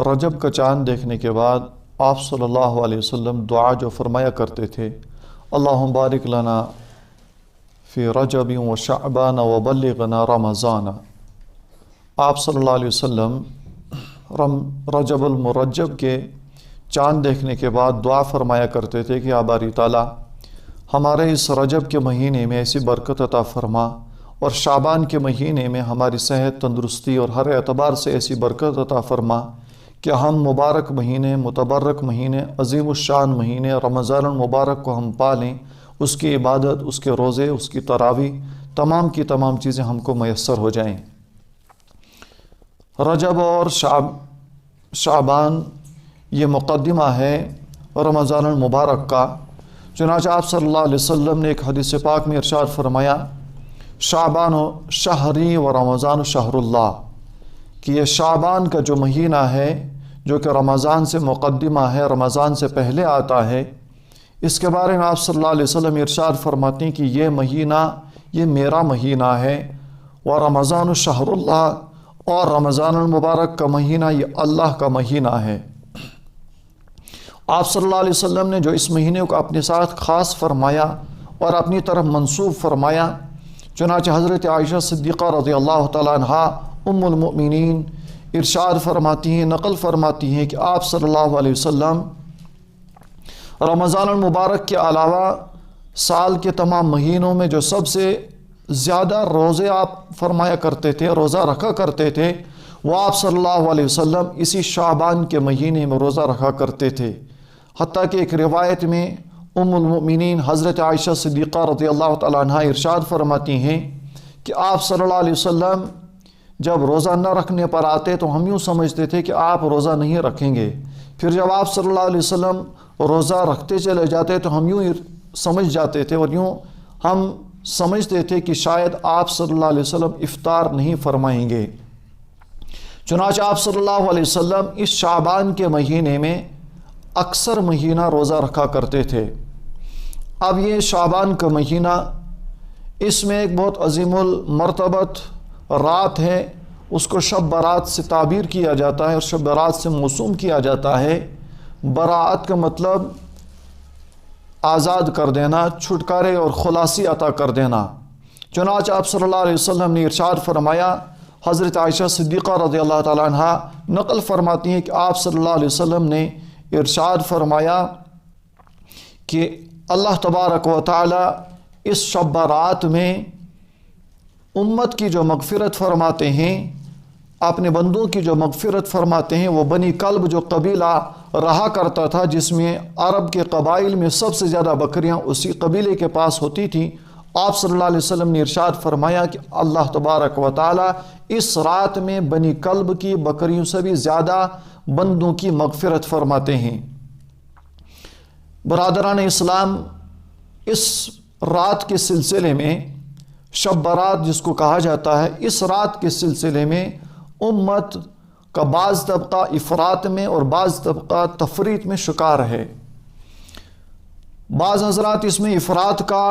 رجب کا چاند دیکھنے کے بعد آپ صلی اللہ علیہ وسلم دعا جو فرمایا کرتے تھے، اللہم بارک لنا فی رجب و شعبان و بلغنا رمضان۔ آپ صلی اللہ علیہ وسلم رجب المرجب کے چاند دیکھنے کے بعد دعا فرمایا کرتے تھے کہ باری تعالیٰ ہمارے اس رجب کے مہینے میں ایسی برکت عطا فرما، اور شعبان کے مہینے میں ہماری صحت، تندرستی اور ہر اعتبار سے ایسی برکت عطا فرما کہ ہم مبارک مہینے، متبرک مہینے، عظیم الشان مہینے رمضان المبارک کو ہم پالیں، اس کی عبادت، اس کے روزے، اس کی تراویح، تمام کی تمام چیزیں ہم کو میسر ہو جائیں۔ رجب اور شعبان یہ مقدمہ ہے رمضان المبارک کا۔ چنانچہ آپ صلی اللہ علیہ وسلم نے ایک حدیث پاک میں ارشاد فرمایا، شعبان شہری و رمضان شہر اللہ، کہ یہ شعبان کا جو مہینہ ہے جو کہ رمضان سے مقدمہ ہے، رمضان سے پہلے آتا ہے، اس کے بارے میں آپ صلی اللہ علیہ وسلم ارشاد فرماتے ہیں کہ یہ مہینہ یہ میرا مہینہ ہے، و رمضان شہر اللہ، اور رمضان المبارک کا مہینہ یہ اللہ کا مہینہ ہے۔ آپ صلی اللہ علیہ وسلم نے جو اس مہینے کو اپنے ساتھ خاص فرمایا اور اپنی طرف منسوب فرمایا، چنانچہ حضرت عائشہ صدیقہ رضی اللہ تعالیٰ عنہا ام المؤمنین ارشاد فرماتی ہیں، نقل فرماتی ہیں کہ آپ صلی اللہ علیہ وسلم رمضان المبارک کے علاوہ سال کے تمام مہینوں میں جو سب سے زیادہ روزے آپ فرمایا کرتے تھے، روزہ رکھا کرتے تھے، وہ آپ صلی اللہ علیہ وسلم اسی شعبان کے مہینے میں روزہ رکھا کرتے تھے۔ حتیٰ کہ ایک روایت میں ام المؤمنین حضرت عائشہ صدیقہ رضی اللہ تعالیٰ عنہا ارشاد فرماتی ہیں کہ آپ صلی اللہ علیہ وسلم جب روزہ نہ رکھنے پر آتے تو ہم یوں سمجھتے تھے کہ آپ روزہ نہیں رکھیں گے، پھر جب آپ صلی اللہ علیہ وسلم روزہ رکھتے چلے جاتے تو ہم یوں سمجھ جاتے تھے، اور یوں ہم سمجھتے تھے کہ شاید آپ صلی اللہ علیہ وسلم افطار نہیں فرمائیں گے۔ چنانچہ آپ صلی اللہ علیہ وسلم اس شعبان کے مہینے میں اکثر مہینہ روزہ رکھا کرتے تھے۔ اب یہ شعبان کا مہینہ، اس میں ایک بہت عظیم المرتبت رات ہے، اس کو شب برات سے تعبیر کیا جاتا ہے اور شب برات سے موسوم کیا جاتا ہے۔ براعت کا مطلب آزاد کر دینا، چھٹکارے اور خلاصی عطا کر دینا۔ چنانچہ آپ صلی اللہ علیہ وسلم نے ارشاد فرمایا، حضرت عائشہ صدیقہ رضی اللہ تعالیٰ عنہا نقل فرماتی ہیں کہ آپ صلی اللہ علیہ وسلم نے ارشاد فرمایا کہ اللہ تبارک و تعالی اس شب برات میں امت کی جو مغفرت فرماتے ہیں، اپنے بندوں کی جو مغفرت فرماتے ہیں، وہ بنی کلب جو قبیلہ رہا کرتا تھا جس میں عرب کے قبائل میں سب سے زیادہ بکریاں اسی قبیلے کے پاس ہوتی تھیں، آپ صلی اللہ علیہ وسلم نے ارشاد فرمایا کہ اللہ تبارک و تعالی اس رات میں بنی کلب کی بکریوں سے بھی زیادہ بندوں کی مغفرت فرماتے ہیں۔ برادران اسلام، اس رات کے سلسلے میں، شب برات جس کو کہا جاتا ہے، اس رات کے سلسلے میں امت کا بعض طبقہ افراط میں اور بعض طبقہ تفریط میں شکار ہے۔ بعض حضرات اس میں افراط کا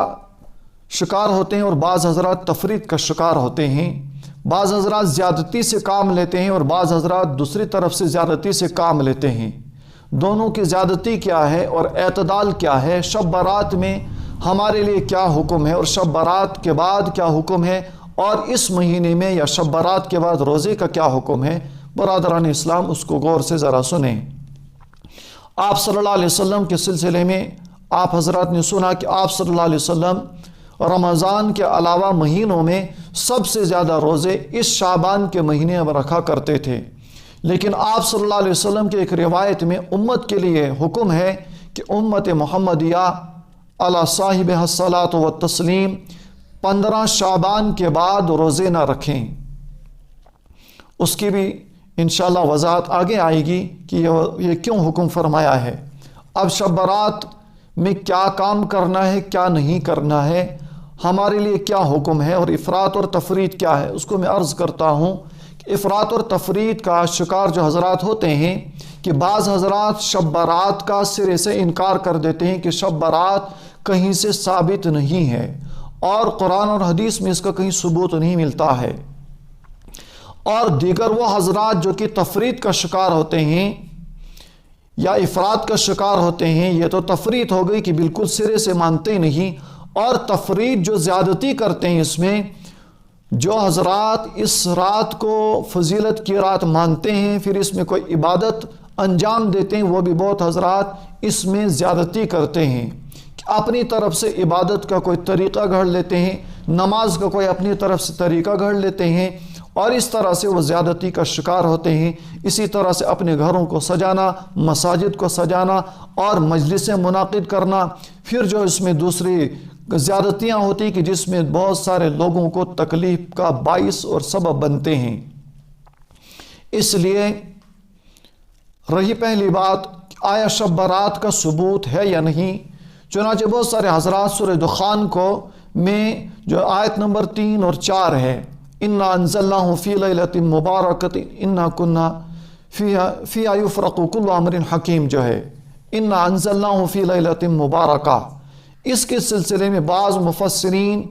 شکار ہوتے ہیں اور بعض حضرات تفریط کا شکار ہوتے ہیں۔ بعض حضرات زیادتی سے کام لیتے ہیں اور بعض حضرات دوسری طرف سے زیادتی سے کام لیتے ہیں۔ دونوں کی زیادتی کیا ہے اور اعتدال کیا ہے؟ شب برات میں ہمارے لیے کیا حکم ہے اور شب برات کے بعد کیا حکم ہے، اور اس مہینے میں یا شب برات کے بعد روزے کا کیا حکم ہے؟ برادران اسلام، اس کو غور سے ذرا سنیں۔ آپ صلی اللہ علیہ وسلم کے سلسلے میں آپ حضرات نے سنا کہ آپ صلی اللہ علیہ وسلم رمضان کے علاوہ مہینوں میں سب سے زیادہ روزے اس شعبان کے مہینے میں رکھا کرتے تھے، لیکن آپ صلی اللہ علیہ وسلم کے ایک روایت میں امت کے لیے حکم ہے کہ امت محمدیہ علی صاحب الصلاۃ والتسلیم 15 شعبان کے بعد روزے نہ رکھیں۔ اس کی بھی انشاءاللہ وضاحت آگے آئے گی کہ یہ کیوں حکم فرمایا ہے۔ اب شب برات میں کیا کام کرنا ہے، کیا نہیں کرنا ہے، ہمارے لیے کیا حکم ہے، اور افراط اور تفریط کیا ہے، اس کو میں عرض کرتا ہوں کہ افراط اور تفریط کا شکار جو حضرات ہوتے ہیں کہ بعض حضرات شب برات کا سرے سے انکار کر دیتے ہیں کہ شب برات کہیں سے ثابت نہیں ہے اور قرآن اور حدیث میں اس کا کہیں ثبوت نہیں ملتا ہے، اور دیگر وہ حضرات جو کہ تفرید کا شکار ہوتے ہیں یا افراد کا شکار ہوتے ہیں، یہ تو تفرید ہو گئی کہ بالکل سرے سے مانتے ہی نہیں، اور تفرید جو زیادتی کرتے ہیں اس میں، جو حضرات اس رات کو فضیلت کی رات مانتے ہیں پھر اس میں کوئی عبادت انجام دیتے ہیں، وہ بھی بہت حضرات اس میں زیادتی کرتے ہیں کہ اپنی طرف سے عبادت کا کوئی طریقہ گھڑ لیتے ہیں، نماز کا کوئی اپنی طرف سے طریقہ گھڑ لیتے ہیں اور اس طرح سے وہ زیادتی کا شکار ہوتے ہیں۔ اسی طرح سے اپنے گھروں کو سجانا، مساجد کو سجانا اور مجلسیں منعقد کرنا، پھر جو اس میں دوسری زیادتیاں ہوتی کہ جس میں بہت سارے لوگوں کو تکلیف کا باعث اور سبب بنتے ہیں۔ اس لیے رہی پہلی بات، آیا شب برات کا ثبوت ہے یا نہیں؟ چنانچہ بہت سارے حضرات سورہ دخان کو میں جو آیت نمبر 3 اور 4 ہے، اِنَّا أَنزَلْنَاهُ فِي لَيْلَةٍ مُبَارَكَةٍ إِنَّا كُنَّا فِيهَا يُفْرَقُ كُلُّ أَمْرٍ حَكِيمٍ جو ہے، اِنَّا أَنزَلْنَاهُ فِي لَيْلَةٍ مُبَارَكَةٍ، اس کے سلسلے میں بعض مفسرین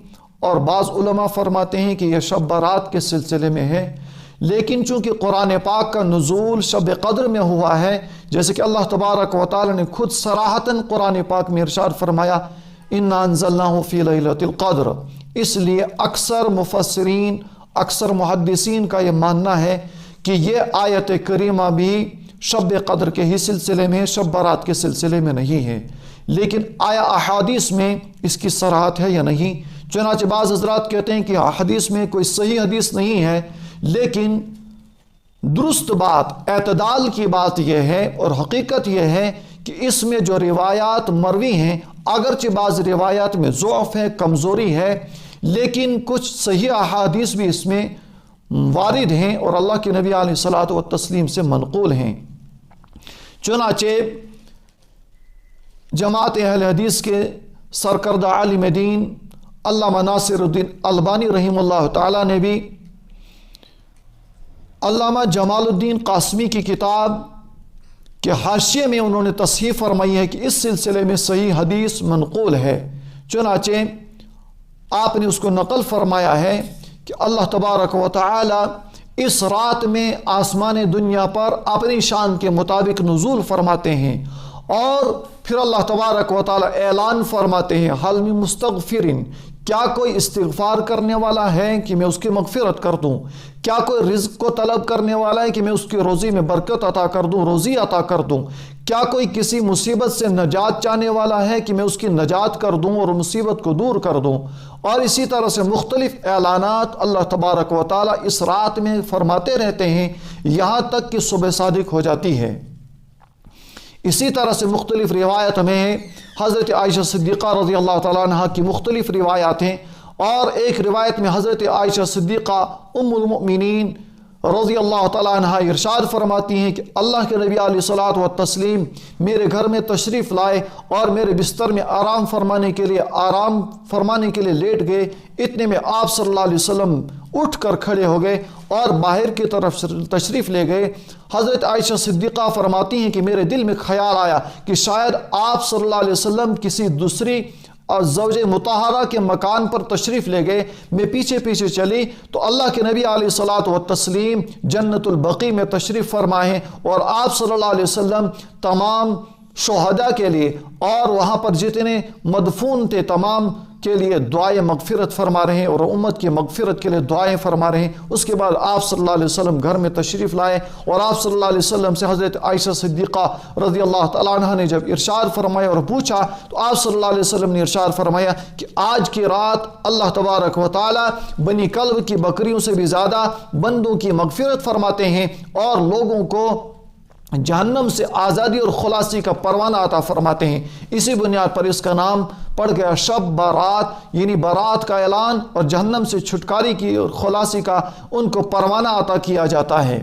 اور بعض علماء فرماتے ہیں کہ یہ شب برات کے سلسلے میں ہے، لیکن چونکہ قرآن پاک کا نزول شب قدر میں ہوا ہے، جیسے کہ اللہ تبارک و تعالی نے خود صراحتاً قرآن پاک میں ارشاد فرمایا اِنَّا أَنزَلْنَاهُ فِي لَيْلَةِ الْقَدْرِ، اس لیے اکثر مفسرین، اکثر محدثین کا یہ ماننا ہے کہ یہ آیت کریمہ بھی شب قدر کے ہی سلسلے میں، شب برات کے سلسلے میں نہیں ہے، لیکن آیا احادیث میں اس کی صراحت ہے یا نہیں؟ چنانچہ بعض حضرات کہتے ہیں کہ حدیث میں کوئی صحیح حدیث نہیں ہے، لیکن درست بات، اعتدال کی بات یہ ہے اور حقیقت یہ ہے کہ اس میں جو روایات مروی ہیں، اگرچہ بعض روایات میں ضعف ہے، کمزوری ہے، لیکن کچھ صحیح احادیث بھی اس میں وارد ہیں اور اللہ کے نبی علیہ الصلوۃ والتسلیم سے منقول ہیں۔ چنانچہ جماعت اہل حدیث کے سرکردہ عالم دین علامہ ناصر الدین البانی رحمہ اللہ تعالیٰ نے بھی علامہ جمال الدین قاسمی کی کتاب کے حاشیے میں انہوں نے تصحیح فرمائی ہے کہ اس سلسلے میں صحیح حدیث منقول ہے، چنانچہ آپ نے اس کو نقل فرمایا ہے کہ اللہ تبارک و تعالی اس رات میں آسمان دنیا پر اپنی شان کے مطابق نزول فرماتے ہیں، اور پھر اللہ تبارک و تعالی اعلان فرماتے ہیں حل من مستغفرین، کیا کوئی استغفار کرنے والا ہے کہ میں اس کی مغفرت کر دوں؟ کیا کوئی رزق کو طلب کرنے والا ہے کہ میں اس کی روزی میں برکت عطا کر دوں، روزی عطا کر دوں؟ کیا کوئی کسی مصیبت سے نجات چاہنے والا ہے کہ میں اس کی نجات کر دوں اور مصیبت کو دور کر دوں؟ اور اسی طرح سے مختلف اعلانات اللہ تبارک و تعالی اس رات میں فرماتے رہتے ہیں یہاں تک کہ صبح صادق ہو جاتی ہے۔ اسی طرح سے مختلف روایت میں حضرت عائشہ صدیقہ رضی اللہ تعالیٰ عنہ کی مختلف روایات ہیں، اور ایک روایت میں حضرت عائشہ صدیقہ ام المؤمنین رضی اللہ تعالیٰ عنہ ارشاد فرماتی ہیں کہ اللہ کے نبی علیہ الصلوۃ والتسلیم میرے گھر میں تشریف لائے اور میرے بستر میں آرام فرمانے کے لیے لیٹ گئے، اتنے میں آپ صلی اللہ علیہ وسلم اٹھ کر کھڑے ہو گئے اور باہر کی طرف تشریف لے گئے۔ حضرت عائشہ صدیقہ فرماتی ہیں کہ میرے دل میں خیال آیا کہ شاید آپ صلی اللہ علیہ وسلم کسی دوسری اور زوج مطہرہ کے مکان پر تشریف لے گئے۔ میں پیچھے پیچھے چلی تو اللہ کے نبی علیہ الصلوۃ والتسلیم جنت البقیع میں تشریف فرمائے اور آپ صلی اللہ علیہ وسلم تمام شہداء کے لیے اور وہاں پر جتنے مدفون تھے تمام کے لیے دعائیں مغفرت فرما رہے ہیں اور امت کی مغفرت کے لیے دعائیں فرما رہے ہیں۔ اس کے بعد آپ صلی اللہ علیہ وسلم گھر میں تشریف لائے اور آپ صلی اللہ علیہ وسلم سے حضرت عائشہ صدیقہ رضی اللہ تعالیٰ عنہ نے جب ارشاد فرمایا اور پوچھا تو آپ صلی اللہ علیہ وسلم نے ارشاد فرمایا کہ آج کی رات اللہ تبارک و تعالی بنی کلب کی بکریوں سے بھی زیادہ بندوں کی مغفرت فرماتے ہیں اور لوگوں کو جہنم سے آزادی اور خلاصی کا پروانہ عطا فرماتے ہیں۔ اسی بنیاد پر اس کا نام پڑ گیا شب برات، یعنی برات کا اعلان اور جہنم سے چھٹکاری کی اور خلاصی کا ان کو پروانہ عطا کیا جاتا ہے۔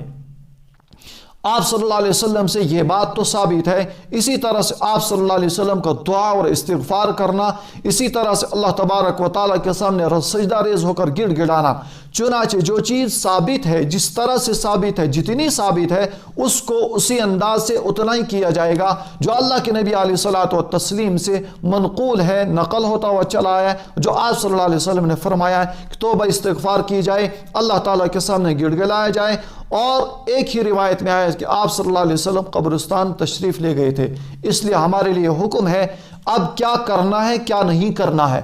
آپ صلی اللہ علیہ وسلم سے یہ بات تو ثابت ہے۔ اسی طرح سے آپ صلی اللہ علیہ وسلم کا دعا اور استغفار کرنا، اسی طرح سے اللہ تبارک و تعالیٰ کے سامنے سجدہ ریز ہو کر گڑ گڑانا، چنانچہ جو چیز ثابت ہے، جس طرح سے ثابت ہے، جتنی ثابت ہے، اس کو اسی انداز سے اتنا ہی کیا جائے گا جو اللہ کے نبی علیہ الصلوۃ والتسلیم سے منقول ہے، نقل ہوتا ہوا چلا ہے، جو آپ صلی اللہ علیہ وسلم نے فرمایا ہے کہ توبہ استغفار کی جائے، اللہ تعالیٰ کے سامنے گڑ گڑایا جائے۔ اور ایک ہی روایت میں آیا کہ آپ صلی اللہ علیہ وسلم قبرستان تشریف لے گئے تھے، اس لیے ہمارے لیے حکم ہے اب کیا کرنا ہے کیا نہیں کرنا ہے۔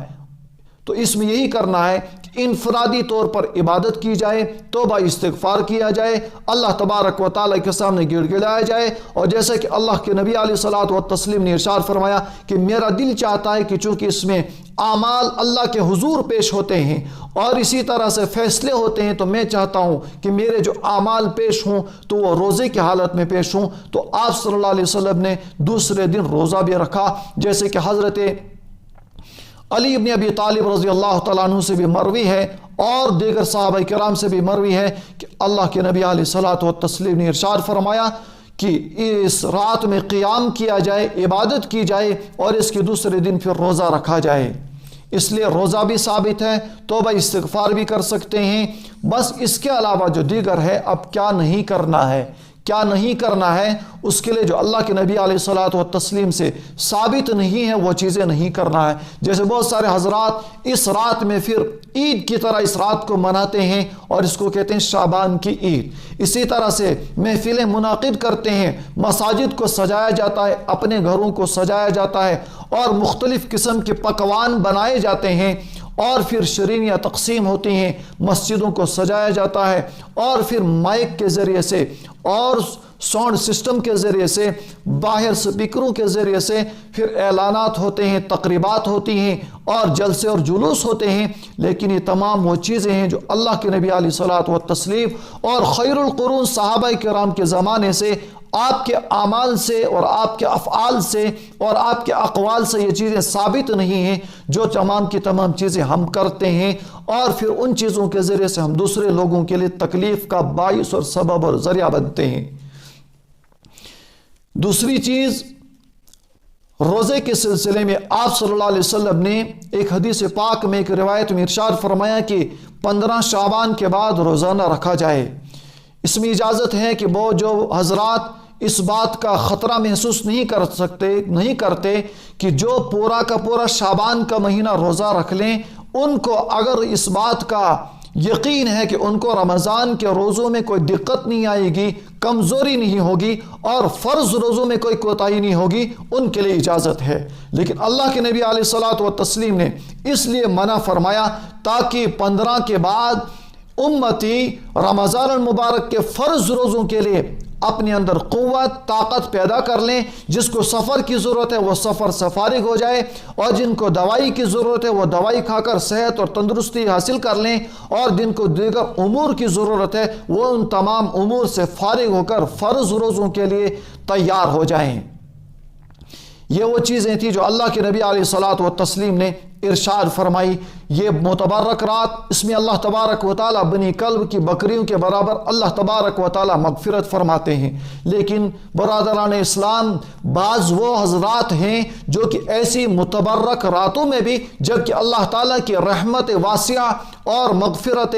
تو اس میں یہی کرنا ہے کہ انفرادی طور پر عبادت کی جائے، توبہ استغفار کیا جائے، اللہ تبارک و تعالیٰ کے سامنے گڑ گڑایا جائے، اور جیسے کہ اللہ کے نبی علیہ الصلوۃ والتسلیم نے ارشاد فرمایا کہ میرا دل چاہتا ہے کہ چونکہ اس میں اعمال اللہ کے حضور پیش ہوتے ہیں اور اسی طرح سے فیصلے ہوتے ہیں، تو میں چاہتا ہوں کہ میرے جو اعمال پیش ہوں تو وہ روزے کی حالت میں پیش ہوں۔ تو آپ صلی اللہ علیہ وسلم نے دوسرے دن روزہ بھی رکھا، جیسے کہ حضرت علی ابن ابی طالب رضی اللہ تعالیٰ عنہ سے بھی مروی ہے اور دیگر صحابہ کرام سے بھی مروی ہے کہ اللہ کے نبی علیہ الصلوۃ والتسلیم نے ارشاد فرمایا کہ اس رات میں قیام کیا جائے، عبادت کی جائے، اور اس کے دوسرے دن پھر روزہ رکھا جائے۔ اس لیے روزہ بھی ثابت ہے، توبہ استغفار بھی کر سکتے ہیں۔ بس اس کے علاوہ جو دیگر ہے، اب کیا نہیں کرنا ہے، کیا نہیں کرنا ہے، اس کے لیے جو اللہ کے نبی علیہ الصلوۃ والتسلیم سے ثابت نہیں ہے وہ چیزیں نہیں کرنا ہے۔ جیسے بہت سارے حضرات اس رات میں پھر عید کی طرح اس رات کو مناتے ہیں اور اس کو کہتے ہیں شعبان کی عید۔ اسی طرح سے محفلیں منعقد کرتے ہیں، مساجد کو سجایا جاتا ہے، اپنے گھروں کو سجایا جاتا ہے، اور مختلف قسم کے پکوان بنائے جاتے ہیں، اور پھر شرینیاں تقسیم ہوتی ہیں، مسجدوں کو سجایا جاتا ہے، اور پھر مائک کے ذریعے سے اور ساؤنڈ سسٹم کے ذریعے سے، باہر سپیکروں کے ذریعے سے پھر اعلانات ہوتے ہیں، تقریبات ہوتی ہیں، اور جلسے اور جلوس ہوتے ہیں۔ لیکن یہ تمام وہ چیزیں ہیں جو اللہ کے نبی علیہ الصلوۃ والتسلیم اور خیر القرون صحابہ کرام کے زمانے سے، آپ کے اعمال سے اور آپ کے افعال سے اور آپ کے اقوال سے یہ چیزیں ثابت نہیں ہیں، جو تمام کی تمام چیزیں ہم کرتے ہیں، اور پھر ان چیزوں کے ذریعے سے ہم دوسرے لوگوں کے لیے تکلیف کا باعث اور سبب اور ذریعہ بنتے ہیں۔ دوسری چیز، روزے کے سلسلے میں آپ صلی اللہ علیہ وسلم نے ایک حدیث پاک میں، ایک روایت میں ارشاد فرمایا کہ 15 شعبان کے بعد روزانہ رکھا جائے۔ اس میں اجازت ہے کہ وہ جو حضرات اس بات کا خطرہ محسوس نہیں کرتے کہ جو پورا کا پورا شعبان کا مہینہ روزہ رکھ لیں، ان کو اگر اس بات کا یقین ہے کہ ان کو رمضان کے روزوں میں کوئی دقت نہیں آئے گی، کمزوری نہیں ہوگی، اور فرض روزوں میں کوئی کوتاہی نہیں ہوگی، ان کے لیے اجازت ہے۔ لیکن اللہ کے نبی علیہ الصلوۃ والتسلیم نے اس لیے منع فرمایا تاکہ 15 کے بعد امتی رمضان المبارک کے فرض روزوں کے لیے اپنے اندر قوت، طاقت پیدا کر لیں۔ جس کو سفر کی ضرورت ہے وہ سفر سے فارغ ہو جائے، اور جن کو دوائی کی ضرورت ہے وہ دوائی کھا کر صحت اور تندرستی حاصل کر لیں، اور جن کو دیگر امور کی ضرورت ہے وہ ان تمام امور سے فارغ ہو کر فرض روزوں کے لیے تیار ہو جائیں۔ یہ وہ چیزیں تھیں جو اللہ کے نبی علیہ الصلوۃ والتسلیم نے ارشاد فرمائی۔ یہ متبرک رات، اس میں اللہ تبارک و تعالیٰ بنی کلب کی بکریوں کے برابر اللہ تبارک و تعالیٰ مغفرت فرماتے ہیں۔ لیکن برادران اسلام، بعض وہ حضرات ہیں جو کہ ایسی متبرک راتوں میں بھی، جبکہ اللہ تعالیٰ کی رحمت واسعہ اور مغفرت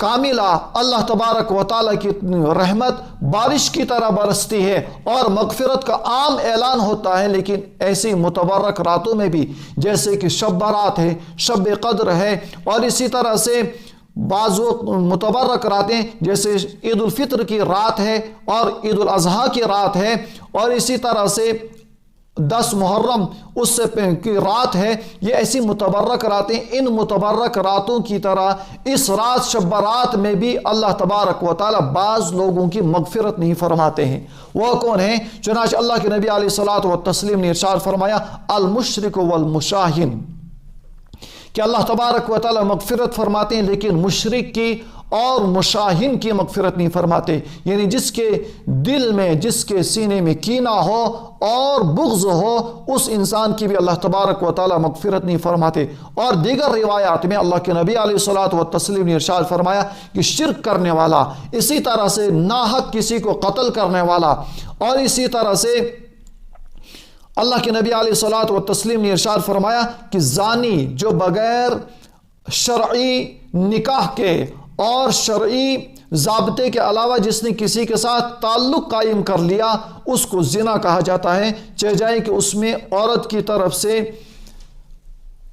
کاملہ، اللہ تبارک و تعالیٰ کی رحمت بارش کی طرح برستی ہے اور مغفرت کا عام اعلان ہوتا ہے، لیکن ایسی متبرک راتوں میں بھی، جیسے کہ شب برات ہے، شب قدر ہے، اور اسی طرح سے بعض متبرک راتیں جیسے عید الفطر کی رات ہے اور عید الاضحیٰ کی رات ہے، اور اسی طرح سے 10 محرم اس سے کی رات ہے۔ یہ ایسی متبرک راتیں، ان متبرک راتوں کی طرح اس رات شب برات میں بھی اللہ تبارک و تعالی بعض لوگوں کی مغفرت نہیں فرماتے ہیں۔ وہ کون ہیں؟ چنانچہ اللہ کے نبی علیہ الصلوۃ والتسلیم نے ارشاد فرمایا المشرک والمشاہن، کہ اللہ تبارک و تعالی مغفرت فرماتے ہیں لیکن مشرک کی اور مشاہن کی مغفرت نہیں فرماتے، یعنی جس کے دل میں، جس کے سینے میں کینہ ہو اور بغض ہو، اس انسان کی بھی اللہ تبارک و تعالی مغفرت نہیں فرماتے۔ اور دیگر روایات میں اللہ کے نبی علیہ الصلوۃ والتسلیم نے ارشاد فرمایا کہ شرک کرنے والا، اسی طرح سے ناحق کسی کو قتل کرنے والا، اور اسی طرح سے اللہ کے نبی علیہ الصلوۃ والتسلیم نے ارشاد فرمایا کہ زانی جو بغیر شرعی نکاح کے اور شرعی ضابطے کے علاوہ جس نے کسی کے ساتھ تعلق قائم کر لیا اس کو زنا کہا جاتا ہے، چاہے جائے کہ اس میں عورت کی طرف سے،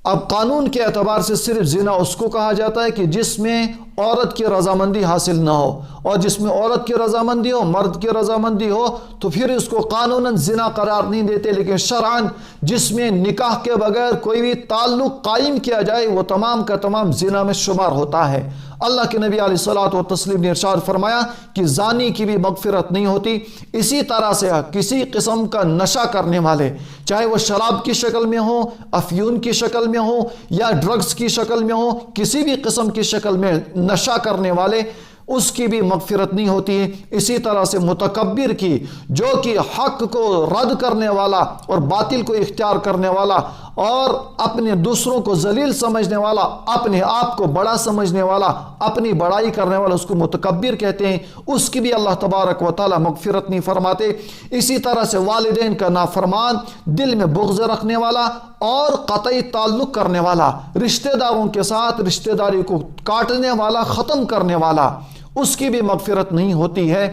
اب قانون کے اعتبار سے صرف زنا اس کو کہا جاتا ہے کہ جس میں عورت کی رضامندی حاصل نہ ہو، اور جس میں عورت کی رضامندی ہو، مرد کی رضامندی ہو تو پھر اس کو قانوناً زنا قرار نہیں دیتے، لیکن شرعاً جس میں نکاح کے بغیر کوئی بھی تعلق قائم کیا جائے وہ تمام کا تمام زنا میں شمار ہوتا ہے۔ اللہ کے نبی علیہ الصلوۃ والتسلیم نے ارشاد فرمایا کہ زانی کی بھی مغفرت نہیں ہوتی۔ اسی طرح سے کسی قسم کا نشہ کرنے والے، چاہے وہ شراب کی شکل میں ہو، افیون کی شکل میں ہو یا ڈرگز کی شکل میں ہو، کسی بھی قسم کی شکل میں نشہ کرنے والے، اس کی بھی مغفرت نہیں ہوتی ہے۔ اسی طرح سے متکبر کی، جو کہ حق کو رد کرنے والا اور باطل کو اختیار کرنے والا اور اپنے دوسروں کو ذلیل سمجھنے والا، اپنے آپ کو بڑا سمجھنے والا، اپنی بڑائی کرنے والا، اس کو متکبر کہتے ہیں، اس کی بھی اللہ تبارک و تعالی مغفرت نہیں فرماتے۔ اسی طرح سے والدین کا نافرمان، دل میں بغض رکھنے والا اور قطعی تعلق کرنے والا، رشتہ داروں کے ساتھ رشتہ داری کو کاٹنے والا، ختم کرنے والا، اس کی بھی مغفرت نہیں ہوتی ہے۔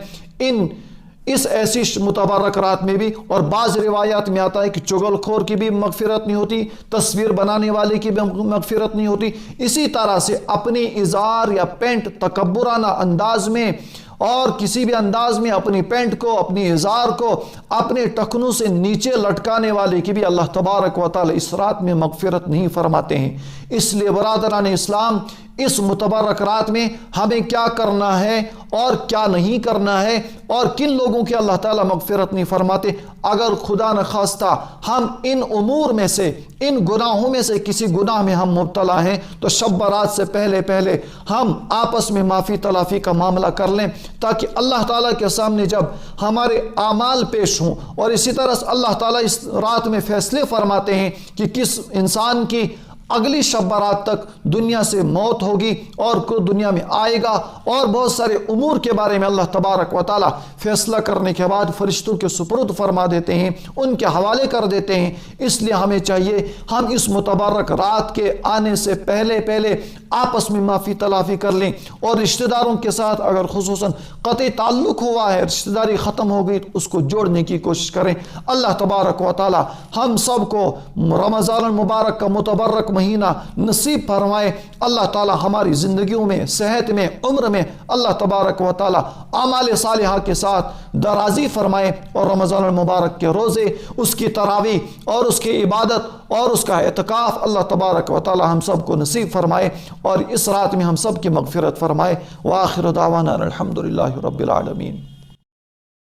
اس ایسی متبرک رات میں بھی، اور بعض روایات میں آتا ہے کہ چغل خور کی بھی مغفرت نہیں ہوتی، تصویر بنانے والے کی بھی مغفرت نہیں ہوتی۔ اسی طرح سے اپنی ازار یا پینٹ تکبرانہ انداز میں اور کسی بھی انداز میں اپنی پینٹ کو، اپنی ازار کو اپنے ٹخنوں سے نیچے لٹکانے والے کی بھی اللہ تبارک و تعالی اس رات میں مغفرت نہیں فرماتے ہیں۔ اس لیے برادران اسلام، اس متبرک رات میں ہمیں کیا کرنا ہے اور کیا نہیں کرنا ہے، اور کن لوگوں کی اللہ تعالیٰ مغفرت نہیں فرماتے۔ اگر خدا نخواستہ ہم ان امور میں سے، ان گناہوں میں سے کسی گناہ میں ہم مبتلا ہیں تو شب برات سے پہلے ہم آپس میں معافی تلافی کا معاملہ کر لیں، تاکہ اللہ تعالیٰ کے سامنے جب ہمارے اعمال پیش ہوں، اور اسی طرح سے اللہ تعالیٰ اس رات میں فیصلے فرماتے ہیں کہ کس انسان کی اگلی شب برات تک دنیا سے موت ہوگی اور کو دنیا میں آئے گا، اور بہت سارے امور کے بارے میں اللہ تبارک و تعالی فیصلہ کرنے کے بعد فرشتوں کے سپرد فرما دیتے ہیں، ان کے حوالے کر دیتے ہیں۔ اس لیے ہمیں چاہیے ہم اس متبرک رات کے آنے سے پہلے آپس میں معافی تلافی کر لیں، اور رشتہ داروں کے ساتھ اگر خصوصاً قطعی تعلق ہوا ہے، رشتہ داری ختم ہو گئی، اس کو جوڑنے کی کوشش کریں۔ اللہ تبارک و تعالی ہم سب کو رمضان المبارک کا متبرک مہینہ نصیب فرمائے۔ اللہ تعالی ہماری زندگیوں میں، صحت میں، عمر میں اللہ تبارک و تعالی اعمال صالحہ کے ساتھ درازی فرمائے، اور رمضان المبارک کے روزے، اس کی تراویح اور اس کی عبادت اور اس کا اعتکاف اللہ تبارک و تعالی ہم سب کو نصیب فرمائے، اور اس رات میں ہم سب کی مغفرت فرمائے۔ وآخر دعوانا الحمدللہ رب العالمین۔